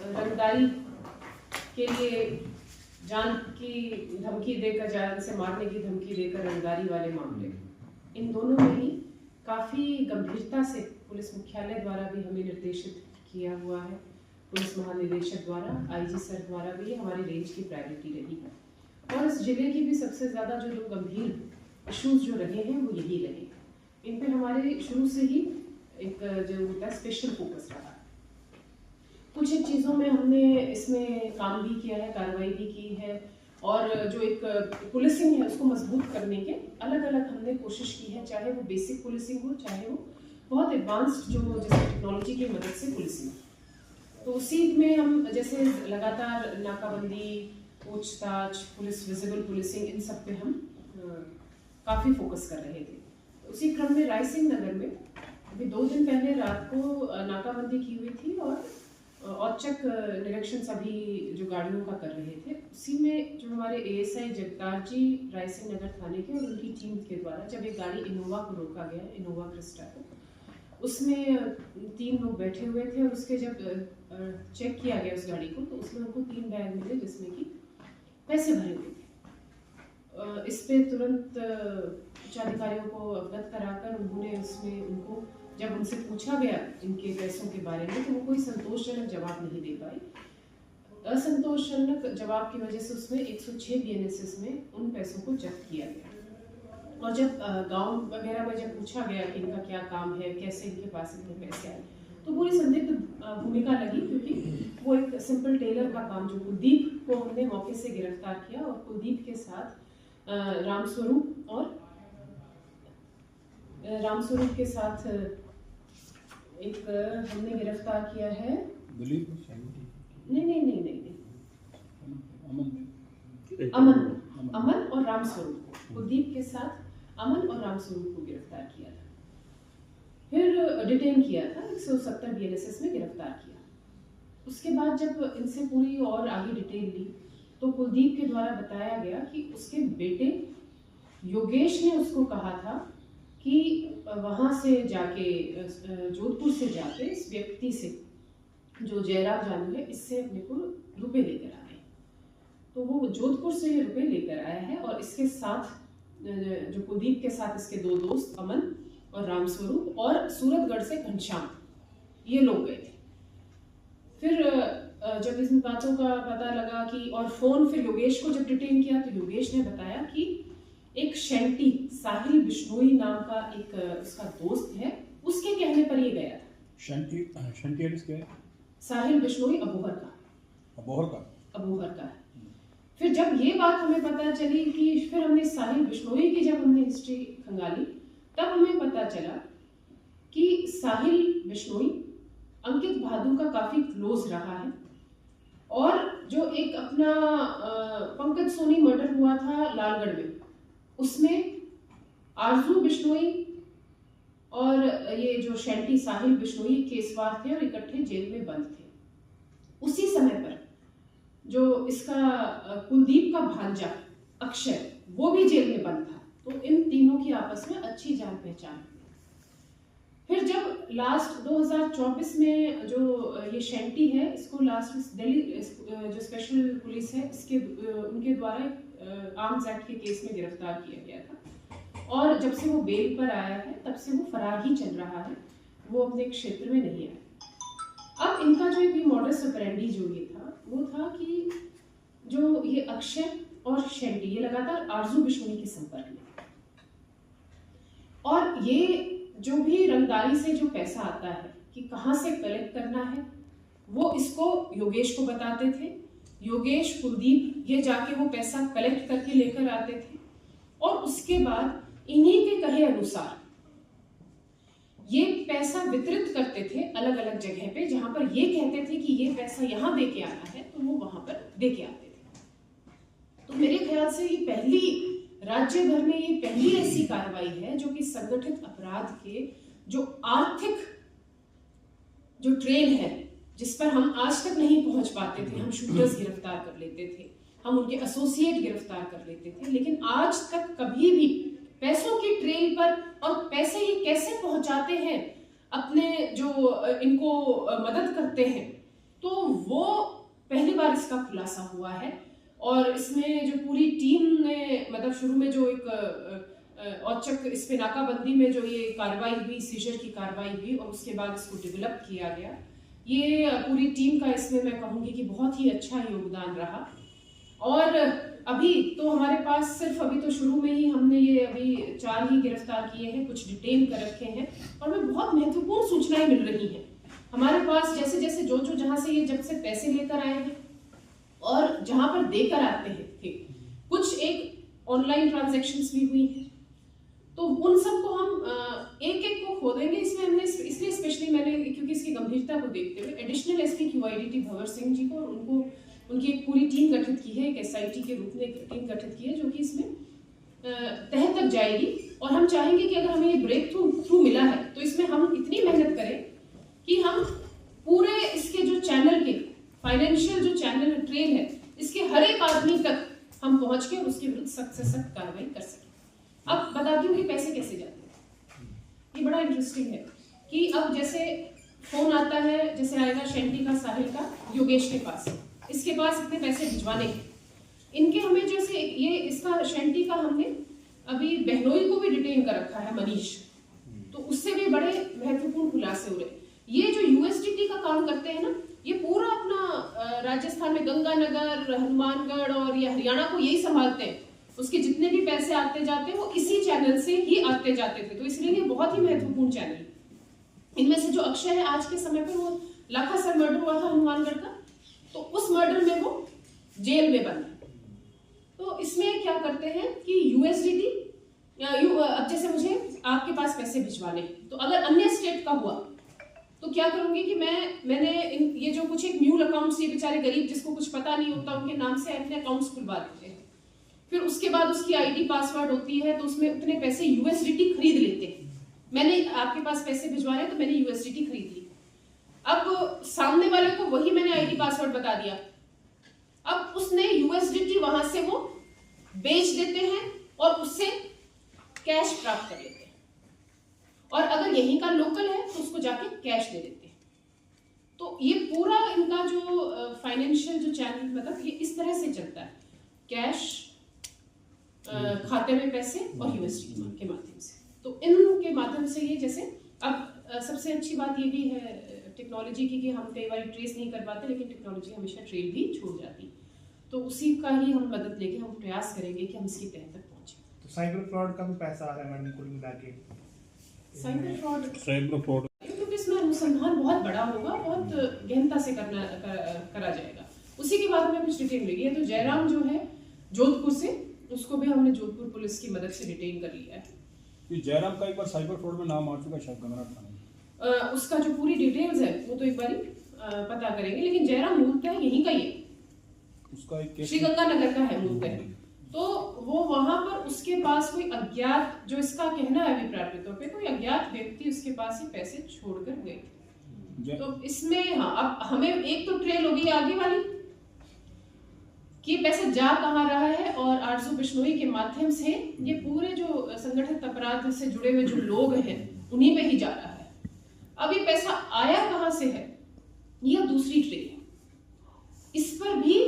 रंगदारी के लिए जान की धमकी देकर, जान से मारने की धमकी देकर रंगदारी वाले मामले, इन दोनों में ही काफ़ी गंभीरता से पुलिस मुख्यालय द्वारा भी हमें निर्देशित किया हुआ है। पुलिस महानिदेशक द्वारा, आईजी सर द्वारा भी हमारी रेंज की प्रायोरिटी रही है। और इस जिले की भी सबसे ज़्यादा जो दो गंभीर इशूज़ जो रहे हैं वो यही रहे। इन पे हमारे शुरू से ही एक जो होता है स्पेशल फोकस रहा। कुछ एक चीज़ों में हमने इसमें काम भी किया है, कार्रवाई भी की है, और जो एक पुलिसिंग है उसको मजबूत करने के अलग अलग हमने कोशिश की है, चाहे वो बेसिक पुलिसिंग हो, चाहे वो बहुत एडवांस्ड जो जैसे टेक्नोलॉजी की मदद से पुलिसिंग। तो उसी में हम जैसे लगातार नाकाबंदी, पूछताछ, पुलिस विजिबल पुलिसिंग, इन सब पे हम काफ़ी फोकस कर रहे थे। उसी क्रम में रायसिंह नगर में अभी 2 दिन पहले रात को नाकाबंदी की हुई थी और औचक निरीक्षण सभी जो गाड़ियों का कर रहे थे। उसी में जो हमारे एएसआई जगतार जी रायसिंह नगर थाने के और उनकी टीम के द्वारा जब एक गाड़ी इनोवा को रोका गया, इनोवा क्रिस्टा को, उसमें 3 लोग बैठे हुए थे और उसके जब चेक किया गया उस गाड़ी को तो उसमें उनको 3 बैग मिले जिसमें कि पैसे भरे हुए थे। इस पे तुरंत उच्चाधिकारियों को अवगत कराकर उन्होंने उसमें उनको जब उनसे पूछा गया इनके पैसों के बारे में तो वो कोई संतोषजनक जवाब नहीं दे पाई। असंतोषजनक जवाब की वजह से उसमें 106 बीएनएसएस में उन पैसों को जब्त किया गया। और जब गांव वगैरह में जब पूछा गया कि इनका क्या काम है, कैसे इनके पास इतने पैसे आए, तो पूरी संदिग्ध भूमिका लगी, क्योंकि वो एक सिंपल टेलर का काम, जो कुलदीप को हमने मौके से गिरफ्तार किया और कुलदीप के साथ रामस्वरूप के साथ एक हमने गिरफ्तार किया है अमन और रामस्वरूप। कुलदीप के साथ अमन और रामस्वरूप को गिरफ्तार किया था, फिर डिटेन किया था, 170 बीएनएसएस में गिरफ्तार किया। उसके बाद जब इनसे पूरी और आगे डिटेल ली तो कुलदीप के द्वारा बताया गया कि उसके बेटे योगेश ने उसको कहा था कि वहाँ से जाके जोधपुर से जाके इस व्यक्ति से जो जयराम जानू है इससे अपने को रुपए लेकर आए। तो वो जोधपुर से रुपए लेकर आया है और इसके साथ जो कुलदीप के साथ इसके 2 दोस्त अमन और रामस्वरूप और सूरतगढ़ से घनश्याम, ये लोग गए थे। फिर जब इन बातों का पता लगा कि और फोन, फिर योगेश को जब डिटेन किया तो योगेश ने बताया कि एक शैंटी साहिल बिश्नोई नाम का एक उसका दोस्त है, उसके कहने पर ये गया था। शैंटी क्या है? साहिल बिश्नोई अबोहर का है। फिर जब ये बात हमें पता चली कि फिर हमने साहिल बिश्नोई की जब हमने हिस्ट्री खंगाली तब हमें पता चला कि साहिल बिश्नोई अंकित बहादुर का काफी क्लोज रहा है। और जो एक अपना पंकज सोनी मर्डर हुआ था लालगढ़ में, उसमें आरजू बिश्नोई और ये जो शैंटी साहिल बिश्नोई केसवार थे और इकट्ठे जेल में बंद थे। उसी समय पर जो इसका कुलदीप का भांजा अक्षय, वो भी जेल में बंद था। तो इन तीनों की आपस में अच्छी जान पहचान हुई। फिर जब लास्ट 2024 में जो ये शैंटी है, इसको लास्ट दिल्ली जो स्पेशल पुलिस है इसके उनके द्वारा आर्म्स एक्ट के केस में गिरफ्तार किया गया था और जब से वो बेल पर आया है तब से वो फरार ही चल रहा है, वो अपने क्षेत्र में नहीं आया। अब इनका जो एक मॉडस ऑपरेंडी जो ये था वो था कि जो ये अक्षय और शैंटी ये लगातार आरजू बिश्नोई के संपर्क में, और ये जो भी रंगदारी से जो पैसा आता है कि कहाँ से कलेक्ट करना है वो इसको योगेश को बताते थे। योगेश, कुलदीप ये जाके वो पैसा कलेक्ट करके लेकर आते थे और उसके बाद इन्हीं के कहे अनुसार ये पैसा वितरित करते थे अलग अलग जगह पे, जहां पर ये कहते थे कि ये पैसा यहाँ दे के आना है तो वो वहां पर दे के आते थे। तो मेरे ख्याल से ये पहली राज्य भर में ये पहली ऐसी कार्रवाई है जो कि संगठित अपराध के जो आर्थिक जो ट्रेल है, जिस पर हम आज तक नहीं पहुंच पाते थे। हम शूटर्स गिरफ्तार कर लेते थे, हम उनके एसोसिएट गिरफ्तार कर लेते थे, लेकिन आज तक कभी भी पैसों की ट्रेल पर, और पैसे ये कैसे पहुंचाते हैं अपने जो इनको मदद करते हैं, तो वो पहली बार इसका खुलासा हुआ है। और इसमें जो पूरी टीम ने मतलब शुरू में जो एक औचक इस पे नाकाबंदी में जो ये कार्रवाई हुई, सीजर की कार्रवाई हुई, और उसके बाद इसको डेवलप किया गया, ये पूरी टीम का इसमें मैं कहूँगी कि बहुत ही अच्छा योगदान रहा। और अभी तो हमारे पास सिर्फ अभी तो शुरू में ही हमने ये अभी 4 ही गिरफ्तार किए हैं, कुछ डिटेन कर रखे हैं, और हमें बहुत महत्वपूर्ण सूचनाएं मिल रही हैं हमारे पास। जैसे जैसे जो जहाँ से ये जब से पैसे लेकर आए हैं और जहाँ पर देकर आते हैं थे, कुछ एक ऑनलाइन ट्रांजैक्शंस भी हुई हैं, तो उन सबको हम एक एक को खोदेंगे। इसमें हमने इसलिए स्पेशली मैंने, क्योंकि इसकी गंभीरता को देखते हुए additional SP QIDT Bhanwar Singh ji को और उनकी एक पूरी टीम गठित की है, एक SIT के रूप में एक टीम गठित की है जो कि इसमें तह तक जाएगी। और हम चाहेंगे कि अगर हमें ये ब्रेक थ्रू मिला है तो इसमें हम इतनी मेहनत करें कि हम पूरे इसके जो चैनल के फाइनेंशियल जो चैनल ट्रेल है, इसके हर एक आदमी तक हम पहुंच के और उसके विरुद्ध सख्त से सख्त कार्रवाई कर सकें। अब बताती हूँ कि पैसे कैसे जाते हैं। ये बड़ा इंटरेस्टिंग है कि अब जैसे फोन आता है, जैसे आएगा शैंटी का, साहिल का, योगेश के पास, इसके पास इतने पैसे भिजवाने हैं, इनके हमें जैसे ये इसका शैंटी का हमने अभी बहनोई को भी डिटेन कर रखा है, मनीष, तो उससे भी बड़े महत्वपूर्ण खुलासे हो रहे। ये जो USDT का काम करते हैं ना, ये पूरा अपना राजस्थान में गंगानगर, हनुमानगढ़ और ये हरियाणा को यही संभालते हैं। उसके जितने भी पैसे आते जाते हैं वो इसी चैनल से ही आते जाते थे, तो इसलिए ये बहुत ही महत्वपूर्ण चैनल। इनमें से जो अक्षय है, आज के समय पे वो लाखासर मर्डर हुआ था हनुमानगढ़ का, तो उस मर्डर में वो जेल में बंद है। तो इसमें क्या करते हैं कि USDT, अब जैसे मुझे आपके पास पैसे भिजवाने, तो अगर अन्य स्टेट का हुआ तो क्या करूंगी कि मैंने ये जो कुछ एक म्यूल अकाउंट्स, ये बेचारे गरीब जिसको कुछ पता नहीं होता, उनके नाम से अपने अकाउंट्स खुलवा देते हैं। फिर उसके बाद उसकी ID पासवर्ड होती है, तो उसमें उतने पैसे USDT खरीद लेते हैं। मैंने आपके पास पैसे भिजवाने, तो मैंने USDT खरीद ली। अब सामने वाले को वही मैंने ID पासवर्ड बता दिया, अब उसने USDT वहां से वो बेच देते हैं और उससे कैश प्राप्त कर लेते हैं, और अगर यहीं का लोकल है तो उसको जाके कैश दे देते हैं। तो ये पूरा इनका जो फाइनेंशियल जो चैनल, मतलब ये इस तरह से चलता है, कैश, खाते में पैसे और USDT के माध्यम से। तो इनके माध्यम से ये, जैसे अब सबसे अच्छी बात ये भी है टेक्नोलॉजी की कि हम कई बार ट्रेस नहीं कर पाते, लेकिन टेक्नोलॉजी हमेशा ट्रेल भी छोड़ जाती, तो उसी का ही हम मदद लेके हम प्रयास करेंगे कि हम इसकी तह तक पहुंचे। तो साइबर फ्रॉड का भी पैसा आ रहा है कुल मिला के। साइबर फ्रॉड क्योंकि इसमें अनुसंधान बहुत बड़ा होगा, बहुत गहनता से करा जाएगा, उसी के बाद में कुछ डिटेल मिलेगी। तो जयराम जो है जोधपुर से, उसको भी हमने जोधपुर पुलिस की मदद से डिटेन कर लिया है। ये जयराम का एक बार साइबर फ्रॉड में नाम आ चुका है शायद गंगरा थाने में। उसका जो पूरी डिटेल्स है वो तो एक बार पता करेंगे, लेकिन जयराम मूलतः यहीं का ही है, उसका एक केस श्रीगंगानगर का है मूलतः। तो वो वहां पर उसके पास कोई अज्ञात, जो इसका कहना है अभिप्राय तौर पे, कोई अज्ञात व्यक्ति उसके पास ही पैसे छोड़कर गए थे। तो इसमें हाँ, अब हमें एक तो ट्रेल होगी आगे वाली कि पैसा जा कहाँ रहा है, और आरजू बिश्नोई के माध्यम से ये पूरे जो संगठित अपराध से जुड़े हुए जो लोग हैं उन्हीं पे ही जा रहा है। अब ये पैसा आया कहाँ से है, यह दूसरी ट्रेल है। इस पर भी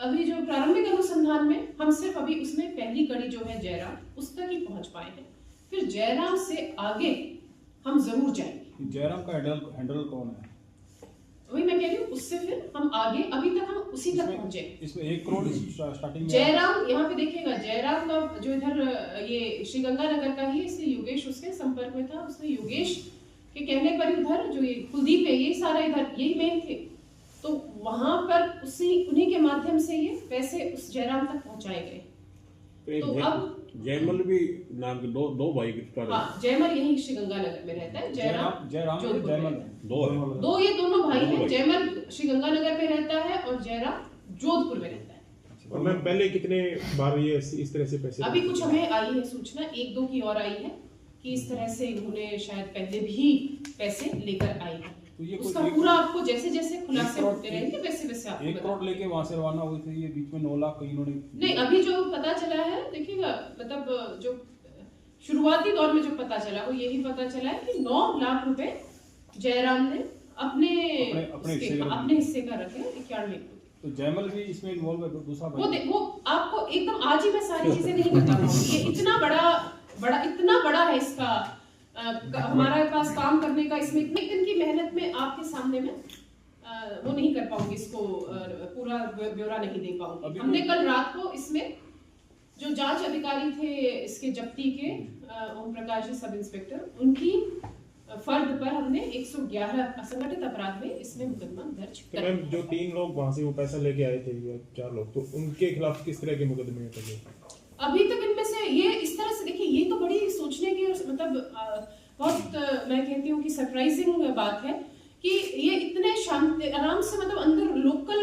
अभी जो प्रारंभिक अनुसंधान में हम सिर्फ अभी उसमें पहली कड़ी जो है जयराम, उस तक ही पहुंच पाए हैं। फिर जयराम से आगे हम जरूर जाएंगे। जयराम का हैंडल कौन है? वही मैं कह रही हूँ, उससे फिर हम आगे, अभी तक हम उसी तक पहुंचे। इसमें 1 करोड़ स्टार्टिंग में जयराम, यहाँ पे देखिएगा जयराम का जो इधर ये श्रीगंगानगर का ही, इसलिए योगेश उसके संपर्क में था, उसने योगेश के कहने पर उधर जो ये कुलदीप है, ये सारा इधर यही मेन थे, तो वहां पर उन्हीं के माध्यम से ये पैसे उस जयराम तक पहुंचाए गए। तो अब जयमल भी नाम के दो भाई गिरफ्तार। हाँ, जयमल यही श्रीगंगानगर में रहता है, जयराम जयमल दो ये दोनों भाई हैं। जयमल श्रीगंगानगर में रहता है और जयराम जोधपुर में रहता है। और मैम पहले कितने बार ये इस तरह से पैसे अभी कुछ हमें आई है सूचना, 1-2 की और आई है कि इस तरह से इन्होंने शायद पहले भी पैसे लेकर आए हैं। तो ये उसका कोई पूरा आपको जैसे जैसे खुलासे करोड़- होते रहेंगे वैसे वैसे आपको 1 करोड़ लेके वहाँ से रवाना हुए थे, ये बीच में 9 लाख कहीं इन्होंने नहीं, अभी जो पता चला है देखिएगा, मतलब जो शुरुआती दौर में जो पता चला वो यही पता चला है कि 9 लाख रुपए जयराम ने अपने हिस्से का रखे 91। तो जयमल भी इसमें इन्वॉल्व है, दूसरा भाई। वो आपको एकदम आज ही मैं सारी चीजें नहीं बता पाऊंगी, ये इतना बड़ा है इसका हमारे पास काम करने का, इसमें इतने दिन की मेहनत में आपके सामने में वो नहीं कर पाऊंगी, इसको पूरा ब्यौरा नहीं दे पाऊंगी। हमने कल रात को इसमें जो जांच अधिकारी थे इसके जब्ती के ओम प्रकाश जी सब इंस्पेक्टर, उनकी फर्द पर हमने 111 असंगठित अपराध में इसमें मुकदमा दर्ज तो कर मैम जो 3 लोग वहाँ से वो पैसा लेके आए थे या 4 लोग, तो उनके खिलाफ किस तरह के मुकदमे थे? अभी तक इनमें से ये इस तरह से देखिए, ये तो बड़ी सोचने की मतलब बहुत मैं कहती हूँ कि सरप्राइजिंग बात है कि ये इतने शांत आराम से मतलब अंदर लोकल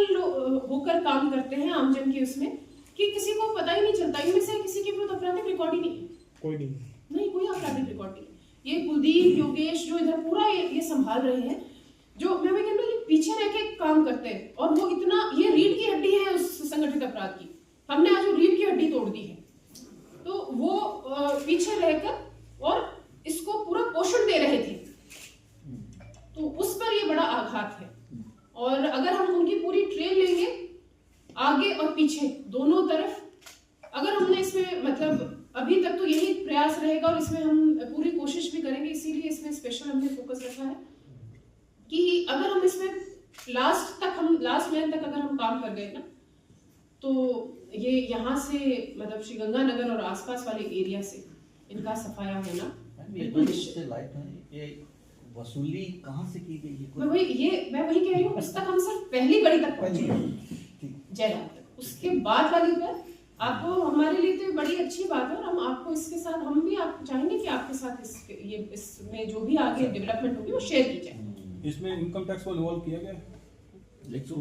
होकर काम करते हैं आमजन के उसमें, कि किसी को पता ही नहीं चलता। इनमें से किसी के विरुद्ध आपराधिक रिकॉर्ड ही नहीं, कोई कोई आपराधिक रिकॉर्ड नहीं। ये कुलदीप योगेश जो इधर पूरा ये संभाल रहे हैं, जो मैं कह रही हूँ ये पीछे रह के काम करते हैं, और वो इतना, ये रीढ़ की हड्डी है उस संगठित अपराध की। हमने आज वो रीढ़ की हड्डी तोड़ दी है, तो वो पीछे रहकर और इसको पूरा पोषण दे रहे थे, तो उस पर ये बड़ा आघात है। और अगर हम उनकी पूरी ट्रेन लेंगे आगे और पीछे दोनों तरफ, अगर हमने इसमें मतलब अभी तक तो यही प्रयास रहेगा और इसमें हम पूरी कोशिश भी करेंगे, इसीलिए इसमें स्पेशल हमने फोकस रखा है कि अगर हम इसमें लास्ट मैन तक अगर हम काम कर गए ना, तो ये यहाँ से मतलब श्री गंगानगर और आसपास वाले एरिया से इनका सफाया होना बिल्कुल निश्चित। ये वसूली कहाँ से की गई है? मैं वही कह रही हूँ, उस तक हम सिर्फ पहली कड़ी तक पहुंचे जयराम तक, उसके बाद वाली पर आपको हमारे लिए तो बड़ी अच्छी बात है, और हम आपको इसके साथ हम भी आप चाहेंगे कि आपके साथ इसमें जो भी आगे डेवलपमेंट होगी वो शेयर की जाए। इसमें इनकम टैक्स को इन्वॉल्व किया गया?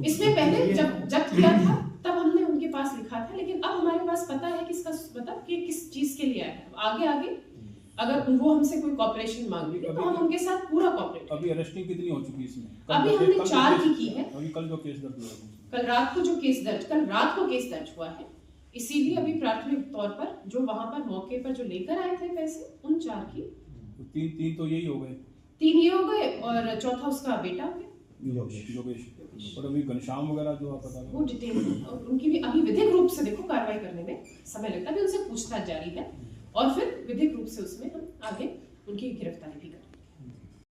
इसमें पहले जब किया था तब हमने उनके पास लिखा था, लेकिन अब हमारे पास पता है कि इसका मतलब कि किस चीज के लिए आया है। आगे अगर वो हमसे कोई कॉपरेशन मांगे तो हम उनके साथ पूरा कॉपरेट। अभी अरेस्टिंग कितनी हो चुकी है इसमें? अभी हमने 4 की है। अभी कल जो केस दर्ज हुआ है, कल रात को केस दर्ज हुआ है, इसीलिए अभी प्राथमिक तौर पर जो वहां पर मौके पर जो लेकर आए थे पैसे, उन 4 की तीन तो यही हो गए, 3 ये हो गए और चौथा उसका बेटा हो गया योगेश। और अभी घनश्याम वगैरह जो आप बता रहे वो डिटेल, और उनकी भी अभी विधिक रूप से देखो कार्रवाई करने में समय लगता है, अभी उनसे पूछताछ जारी है और फिर विधिक रूप से उसमें हम आगे उनकी गिरफ्तारी भी